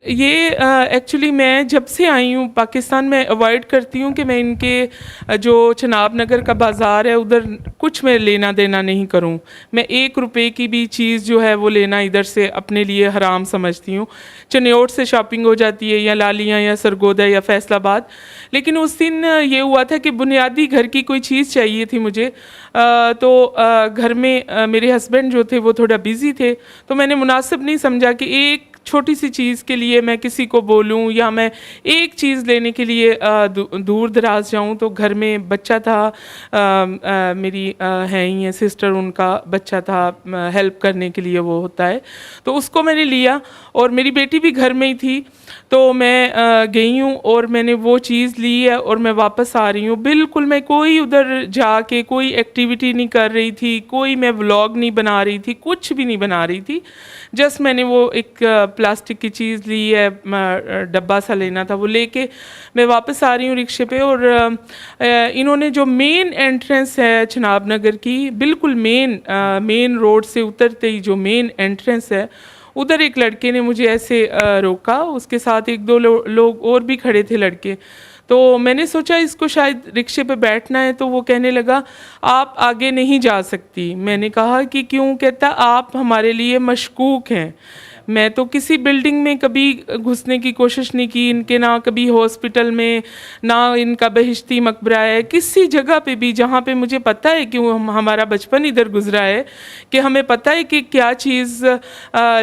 ये एक्चुअली मैं जब से आई हूँ पाकिस्तान में अवॉइड करती हूँ कि मैं इनके जो चनाब नगर का बाज़ार है उधर कुछ मैं लेना देना नहीं करूँ। मैं 1 रुपए की भी चीज़ जो है वो लेना इधर से अपने लिए हराम समझती हूँ। चनियोट से शॉपिंग हो जाती है या लालियाँ या सरगोदा या फैसलाबाद। लेकिन उस दिन ये हुआ था कि बुनियादी घर की कोई चीज़ चाहिए थी मुझे। तो घर में मेरे हस्बैंड जो थे वो थोड़ा बिज़ी थे, तो मैंने मुनासिब नहीं समझा कि एक छोटी सी चीज़ के लिए मैं किसी को बोलूं या मैं एक चीज़ लेने के लिए दूर दराज जाऊं। तो घर में बच्चा था, मेरी हैं ही है सिस्टर, उनका बच्चा था, हेल्प करने के लिए वो होता है, तो उसको मैंने लिया और मेरी बेटी भी घर में ही थी। तो मैं गई हूँ और मैंने वो चीज़ ली है और मैं वापस आ रही हूँ। बिल्कुल मैं कोई उधर जाके कोई एक्टिविटी नहीं कर रही थी, कोई मैं व्लॉग नहीं बना रही थी, कुछ भी नहीं बना रही थी। जस्ट मैंने वो एक प्लास्टिक की चीज़ ली है, डब्बा सा लेना था, वो लेके मैं वापस आ रही हूँ रिक्शे पे। और इन्होंने जो मेन एंट्रेंस है चनाब नगर की, बिल्कुल मेन रोड से उतरते ही जो मेन एंट्रेंस है, उधर एक लड़के ने मुझे ऐसे रोका। उसके साथ 1-2 लोग और भी खड़े थे लड़के। तो मैंने सोचा इसको शायद रिक्शे पे बैठना है, तो वो कहने लगा आप आगे नहीं जा सकती। मैंने कहा कि क्यों? कहता आप हमारे लिए मशकूक हैं। मैं तो किसी बिल्डिंग में कभी घुसने की कोशिश नहीं की इनके, ना कभी हॉस्पिटल में, ना इनका बहिश्ती मकबरा है, किसी जगह पे भी जहाँ पे मुझे पता है कि हमारा बचपन इधर गुजरा है, कि हमें पता है कि क्या चीज़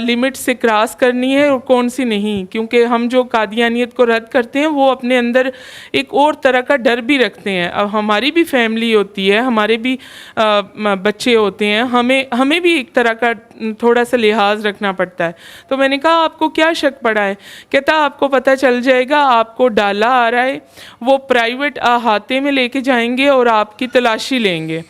लिमिट से क्रॉस करनी है और कौन सी नहीं। क्योंकि हम जो कादियानियत को रद्द करते हैं वो अपने अंदर एक और तरह का डर भी रखते हैं। अब हमारी भी फैमिली होती है, हमारे भी बच्चे होते हैं, हमें भी एक तरह का थोड़ा सा लिहाज रखना पड़ता है। तो मैंने कहा आपको क्या शक पड़ा है? कहता आपको पता चल जाएगा, आपको डाला आ रहा है, वो प्राइवेट अहाते में लेके जाएंगे और आपकी तलाशी लेंगे।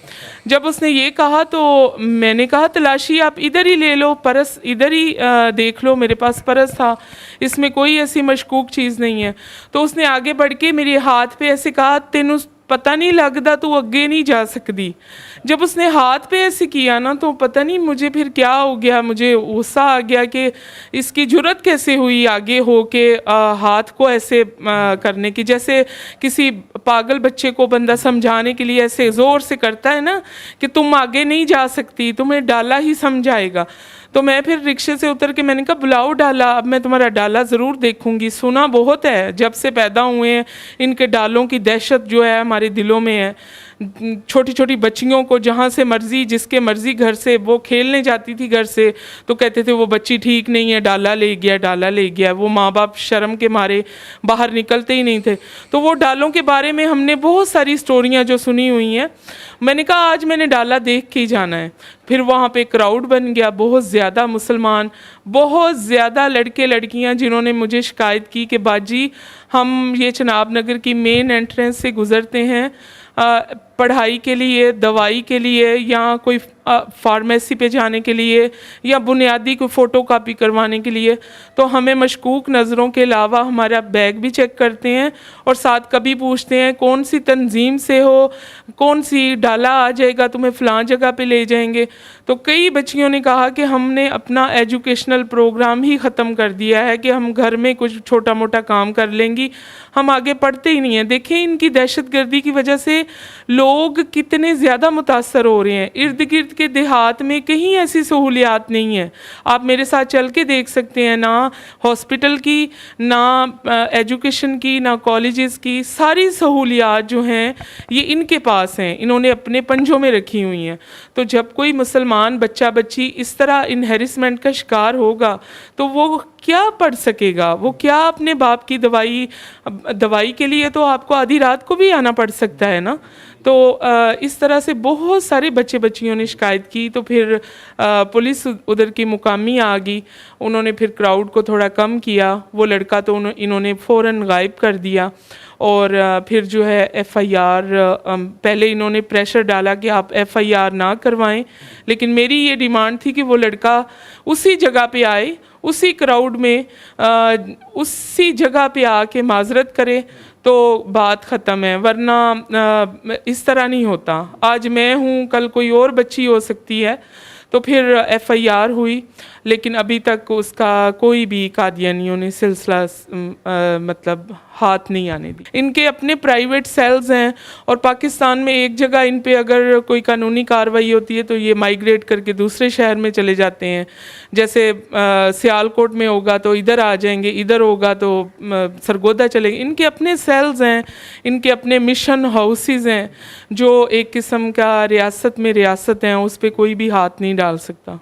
जब उसने ये कहा तो मैंने कहा तलाशी आप इधर ही ले लो, परस इधर ही देख लो, मेरे पास परस था, इसमें कोई ऐसी मशकूक चीज़ नहीं है। तो उसने आगे बढ़ के मेरे हाथ पे ऐसे कहा तेनू पता नहीं लगता तू अगे नहीं जा सकती। जब उसने हाथ पे ऐसे किया ना, तो पता नहीं मुझे फिर क्या हो गया, मुझे गुस्सा आ गया कि इसकी जुर्रत कैसे हुई आगे हो के हाथ को ऐसे करने की। जैसे किसी पागल बच्चे को बंदा समझाने के लिए ऐसे ज़ोर से करता है ना कि तुम आगे नहीं जा सकती, तुम्हें डाला ही समझाएगा। तो मैं फिर रिक्शे से उतर के मैंने कहा बुलाओ डाला, अब मैं तुम्हारा डाला ज़रूर देखूंगी। सुना बहुत है, जब से पैदा हुए हैं इनके डालों की दहशत जो है हमारे दिलों में है। छोटी छोटी बच्चियों को जहाँ से मर्ज़ी, जिसके मर्ज़ी घर से वो खेलने जाती थी घर से, तो कहते थे वो बच्ची ठीक नहीं है, डाला ले गया, डाला ले गया। वो माँ बाप शर्म के मारे बाहर निकलते ही नहीं थे। तो वो डालों के बारे में हमने बहुत सारी स्टोरियाँ जो सुनी हुई हैं। मैंने कहा आज मैंने डाला देख के ही जाना है। फिर वहाँ पे क्राउड बन गया, बहुत ज़्यादा मुसलमान, बहुत ज़्यादा लड़के लड़कियाँ, जिन्होंने मुझे शिकायत की कि बाजी हम ये चनाब नगर की मेन एंट्रेंस से गुज़रते हैं पढ़ाई के लिए, दवाई के लिए, या कोई फार्मेसी पे जाने के लिए, या बुनियादी कोई फ़ोटो कापी करवाने के लिए, तो हमें मशकूक नज़रों के अलावा हमारा बैग भी चेक करते हैं और साथ कभी पूछते हैं कौन सी तंजीम से हो, कौन सी डाला आ जाएगा, तुम्हें फ़लाँ जगह पे ले जाएंगे। तो कई बच्चियों ने कहा कि हमने अपना एजुकेशनल प्रोग्राम ही ख़त्म कर दिया है कि हम घर में कुछ छोटा मोटा काम कर लेंगी, हम आगे पढ़ते ही नहीं हैं। देखें इनकी दहशतगर्दी की वजह से लोग कितने ज़्यादा मुतासर हो रहे हैं। इर्द गिर्द के देहात में कहीं ऐसी सहूलियात नहीं है, आप मेरे साथ चल के देख सकते हैं, ना हॉस्पिटल की, ना एजुकेशन की, ना कॉलेजेस की, सारी सहूलियात जो हैं ये इनके पास हैं, इन्होंने अपने पंजों में रखी हुई हैं। तो जब कोई मुसलमान बच्चा बच्ची इस तरह इनहेरिसमेंट का शिकार होगा तो वो क्या पढ़ सकेगा, वो क्या अपने बाप की दवाई के लिए तो आपको आधी रात को भी आना पड़ सकता है ना। तो इस तरह से बहुत सारे बच्चे बच्चियों ने शिकायत की। तो फिर पुलिस उधर की मुकामी आ गई, उन्होंने फिर क्राउड को थोड़ा कम किया। वो लड़का तो इन्होंने फ़ौरन गायब कर दिया। और फिर जो है एफ़आईआर, पहले इन्होंने प्रेशर डाला कि आप एफ़आईआर ना करवाएं, लेकिन मेरी ये डिमांड थी कि वो लड़का उसी जगह पे आए, उसी क्राउड में उसी जगह पे आके माजरत करे तो बात ख़त्म है। वरना इस तरह नहीं होता। आज मैं हूँ, कल कोई और बच्ची हो सकती है। तो फिर FIR हुई, लेकिन अभी तक उसका कोई भी कादियानियों ने सिलसिला मतलब हाथ नहीं आने दी। इनके अपने प्राइवेट सेल्स हैं और पाकिस्तान में एक जगह इन पे अगर कोई कानूनी कार्रवाई होती है तो ये माइग्रेट करके दूसरे शहर में चले जाते हैं। जैसे सियालकोट में होगा तो इधर आ जाएंगे, इधर होगा तो सरगोदा चलेंगे। इनके अपने सेल्स हैं, इनके अपने मिशन हाउसेस हैं, जो एक किस्म का रियासत में रियासत हैं, उस पर कोई भी हाथ नहीं डाल सकता।